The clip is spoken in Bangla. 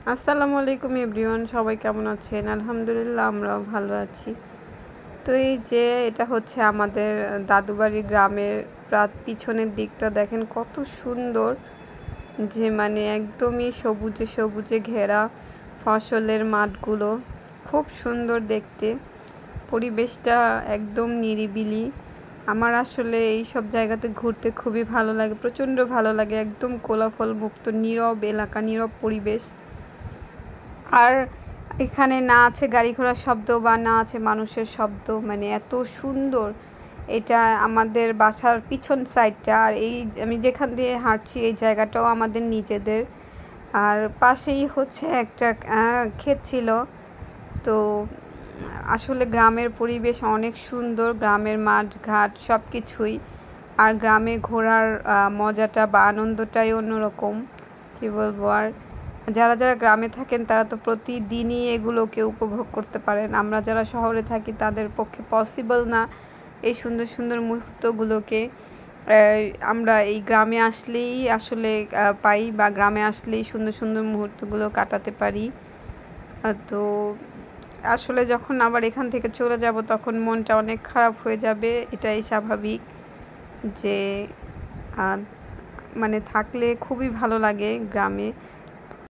আসসালামু আলাইকুম এভরিওয়ান, সবাই কেমন আছেন? আলহামদুলিল্লাহ আমরাও ভালো আছি। তো এই যে এটা হচ্ছে আমাদের দাদুবাড়ির গ্রামের পিছনের দিকটা দেখেন কত সুন্দর, যে মানে একদমই সবুজে সবুজে ঘেরা ফসলের মাঠগুলো খুব সুন্দর দেখতে। পরিবেশটা একদম নিরিবিলি। আমার আসলে এই সব জায়গাতে ঘুরতে খুবই ভালো লাগে, প্রচণ্ড ভালো লাগে। একদম কোলাহল মুক্ত নীরব এলাকা, নীরব পরিবেশ। আর এখানে না আছে গাড়ি ঘোড়ার শব্দ বা না আছে মানুষের শব্দ, মানে এত সুন্দর। এটা আমাদের বাসার পিছন সাইডটা, আর এই আমি যেখান দিয়ে হাঁটছি এই জায়গাটাও আমাদের নিজেদের। আর পাশেই হচ্ছে একটা ক্ষেত ছিল। তো আসলে গ্রামের পরিবেশ অনেক সুন্দর, গ্রামের মাঠ ঘাট সব কিছুই। আর গ্রামে ঘোরার মজাটা বা আনন্দটাই অন্যরকম, কী বলবো আর। যারা যারা গ্রামে থাকেন তারা তো প্রতিদিনই এগুলোকে উপভোগ করতে পারেন। আমরা যারা শহরে থাকি তাদের পক্ষে পসিবল না এই সুন্দর সুন্দর মুহূর্তগুলোকে আমরা এই গ্রামে আসলেই আসলে পাই, বা গ্রামে আসলেই সুন্দর সুন্দর মুহূর্তগুলো কাটাতে পারি। তো আসলে যখন আবার এখান থেকে চলে যাব তখন মনটা অনেক খারাপ হয়ে যাবে, এটাই স্বাভাবিক। যে মানে থাকলে খুবই ভালো লাগে গ্রামে।